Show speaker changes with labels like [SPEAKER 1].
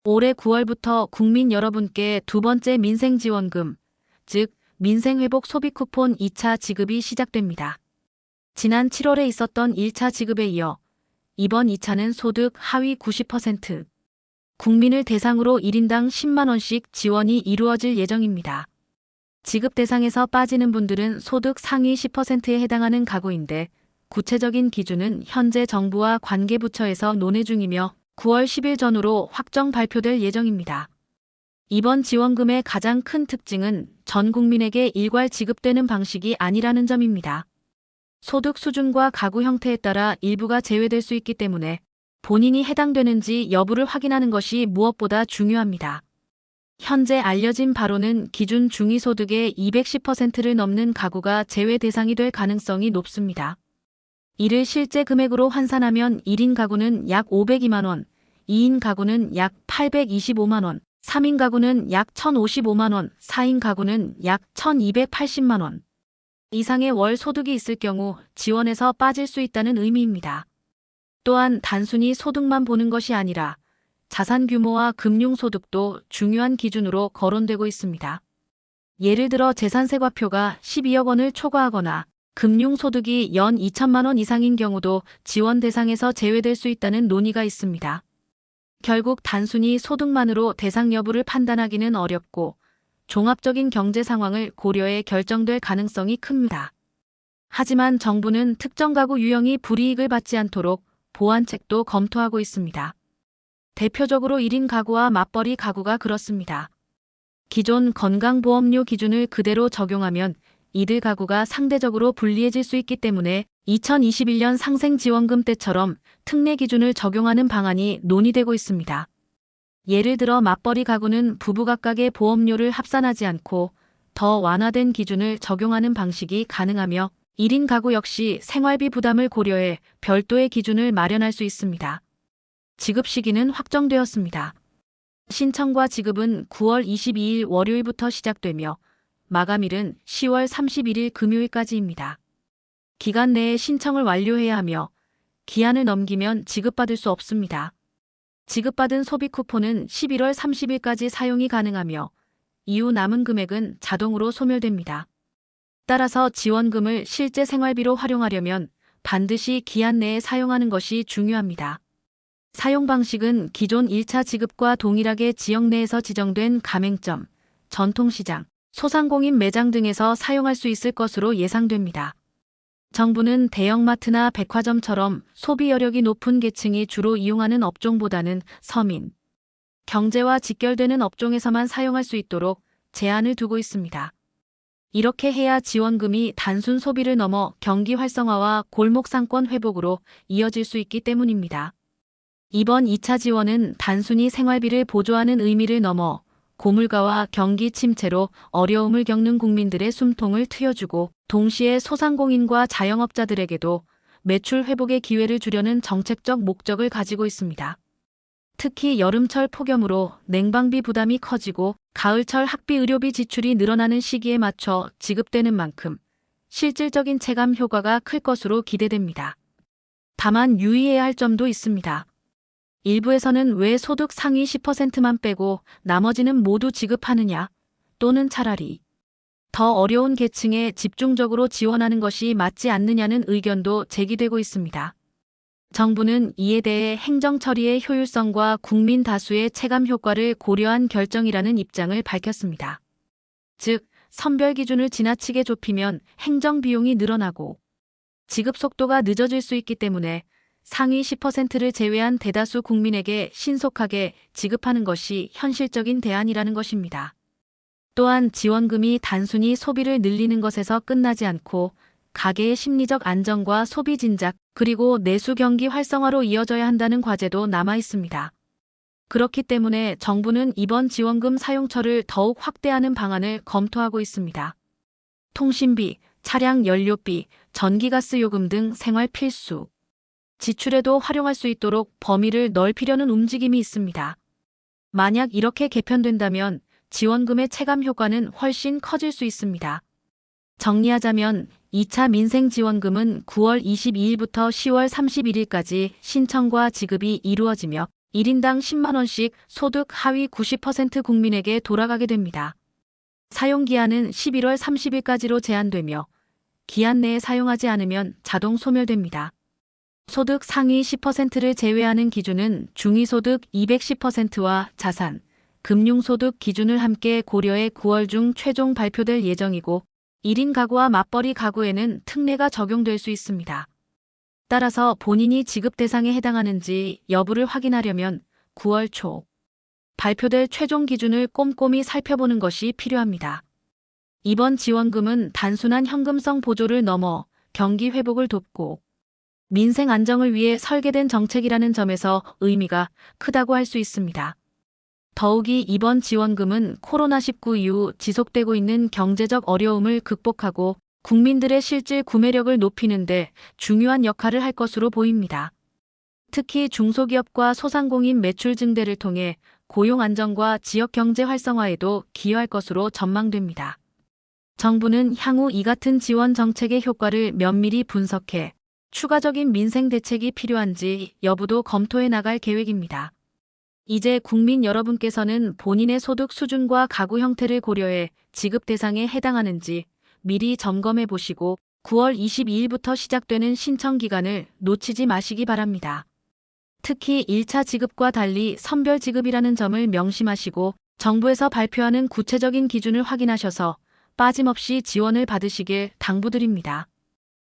[SPEAKER 1] 올해 9월부터 국민 여러분께 두 번째 민생지원금, 즉 민생회복 소비 쿠폰 2차 지급이 시작됩니다. 지난 7월에 있었던 1차 지급에 이어 이번 2차는 소득 하위 90% 국민을 대상으로 1인당 10만 원씩 지원이 이루어질 예정입니다. 지급 대상에서 빠지는 분들은 소득 상위 10%에 해당하는 가구인데 구체적인 기준은 현재 정부와 관계부처에서 논의 중이며 9월 10일 전후로 확정 발표될 예정입니다. 이번 지원금의 가장 큰 특징은 전 국민에게 일괄 지급되는 방식이 아니라는 점입니다. 소득 수준과 가구 형태에 따라 일부가 제외될 수 있기 때문에 본인이 해당되는지 여부를 확인하는 것이 무엇보다 중요합니다. 현재 알려진 바로는 기준 중위소득의 210%를 넘는 가구가 제외 대상이 될 가능성이 높습니다. 이를 실제 금액으로 환산하면 1인 가구는 약 502만 원, 2인 가구는 약 825만 원, 3인 가구는 약 1,055만 원, 4인 가구는 약 1,280만 원 이상의 월 소득이 있을 경우 지원에서 빠질 수 있다는 의미입니다. 또한 단순히 소득만 보는 것이 아니라 자산 규모와 금융소득도 중요한 기준으로 거론되고 있습니다. 예를 들어 재산세과표가 12억 원을 초과하거나 금융소득이 연 2천만 원 이상인 경우도 지원 대상에서 제외될 수 있다는 논의가 있습니다. 결국 단순히 소득만으로 대상 여부를 판단하기는 어렵고 종합적인 경제 상황을 고려해 결정될 가능성이 큽니다. 하지만 정부는 특정 가구 유형이 불이익을 받지 않도록 보완책도 검토하고 있습니다. 대표적으로 1인 가구와 맞벌이 가구가 그렇습니다. 기존 건강보험료 기준을 그대로 적용하면 이들 가구가 상대적으로 불리해질 수 있기 때문에 2021년 상생지원금 때처럼 특례 기준을 적용하는 방안이 논의되고 있습니다. 예를 들어 맞벌이 가구는 부부 각각의 보험료를 합산하지 않고 더 완화된 기준을 적용하는 방식이 가능하며 1인 가구 역시 생활비 부담을 고려해 별도의 기준을 마련할 수 있습니다. 지급 시기는 확정되었습니다. 신청과 지급은 9월 22일 월요일부터 시작되며 마감일은 10월 31일 금요일까지입니다. 기간 내에 신청을 완료해야 하며 기한을 넘기면 지급받을 수 없습니다. 지급받은 소비 쿠폰은 11월 30일까지 사용이 가능하며 이후 남은 금액은 자동으로 소멸됩니다. 따라서 지원금을 실제 생활비로 활용하려면 반드시 기한 내에 사용하는 것이 중요합니다. 사용 방식은 기존 1차 지급과 동일하게 지역 내에서 지정된 가맹점, 전통시장, 소상공인 매장 등에서 사용할 수 있을 것으로 예상됩니다. 정부는 대형마트나 백화점처럼 소비 여력이 높은 계층이 주로 이용하는 업종보다는 서민, 경제와 직결되는 업종에서만 사용할 수 있도록 제한을 두고 있습니다. 이렇게 해야 지원금이 단순 소비를 넘어 경기 활성화와 골목 상권 회복으로 이어질 수 있기 때문입니다. 이번 2차 지원은 단순히 생활비를 보조하는 의미를 넘어 고물가와 경기 침체로 어려움을 겪는 국민들의 숨통을 트여주고 동시에 소상공인과 자영업자들에게도 매출 회복의 기회를 주려는 정책적 목적을 가지고 있습니다. 특히 여름철 폭염으로 냉방비 부담이 커지고 가을철 학비 의료비 지출이 늘어나는 시기에 맞춰 지급되는 만큼 실질적인 체감 효과가 클 것으로 기대됩니다. 다만 유의해야 할 점도 있습니다. 일부에서는 왜 소득 상위 10%만 빼고 나머지는 모두 지급하느냐, 또는 차라리 더 어려운 계층에 집중적으로 지원하는 것이 맞지 않느냐는 의견도 제기되고 있습니다. 정부는 이에 대해 행정 처리의 효율성과 국민 다수의 체감 효과를 고려한 결정이라는 입장을 밝혔습니다. 즉, 선별 기준을 지나치게 좁히면 행정 비용이 늘어나고 지급 속도가 늦어질 수 있기 때문에 상위 10%를 제외한 대다수 국민에게 신속하게 지급하는 것이 현실적인 대안이라는 것입니다. 또한 지원금이 단순히 소비를 늘리는 것에서 끝나지 않고 가계의 심리적 안정과 소비 진작 그리고 내수 경기 활성화로 이어져야 한다는 과제도 남아 있습니다. 그렇기 때문에 정부는 이번 지원금 사용처를 더욱 확대하는 방안을 검토하고 있습니다. 통신비, 차량 연료비, 전기가스 요금 등 생활 필수 지출에도 활용할 수 있도록 범위를 넓히려는 움직임이 있습니다. 만약 이렇게 개편된다면 지원금의 체감 효과는 훨씬 커질 수 있습니다. 정리하자면 2차 민생지원금은 9월 22일부터 10월 31일까지 신청과 지급이 이루어지며 1인당 10만 원씩 소득 하위 90% 국민에게 돌아가게 됩니다. 사용 기한은 11월 30일까지로 제한되며 기한 내에 사용하지 않으면 자동 소멸됩니다. 소득 상위 10%를 제외하는 기준은 중위소득 210%와 자산, 금융소득 기준을 함께 고려해 9월 중 최종 발표될 예정이고 1인 가구와 맞벌이 가구에는 특례가 적용될 수 있습니다. 따라서 본인이 지급 대상에 해당하는지 여부를 확인하려면 9월 초 발표될 최종 기준을 꼼꼼히 살펴보는 것이 필요합니다. 이번 지원금은 단순한 현금성 보조를 넘어 경기 회복을 돕고 민생 안정을 위해 설계된 정책이라는 점에서 의미가 크다고 할 수 있습니다. 더욱이 이번 지원금은 코로나19 이후 지속되고 있는 경제적 어려움을 극복하고 국민들의 실질 구매력을 높이는 데 중요한 역할을 할 것으로 보입니다. 특히 중소기업과 소상공인 매출 증대를 통해 고용 안정과 지역 경제 활성화에도 기여할 것으로 전망됩니다. 정부는 향후 이 같은 지원 정책의 효과를 면밀히 분석해 추가적인 민생 대책이 필요한지 여부도 검토해 나갈 계획입니다. 이제 국민 여러분께서는 본인의 소득 수준과 가구 형태를 고려해 지급 대상에 해당하는지 미리 점검해 보시고 9월 22일부터 시작되는 신청 기간을 놓치지 마시기 바랍니다. 특히 1차 지급과 달리 선별 지급이라는 점을 명심하시고 정부에서 발표하는 구체적인 기준을 확인하셔서 빠짐없이 지원을 받으시길 당부드립니다.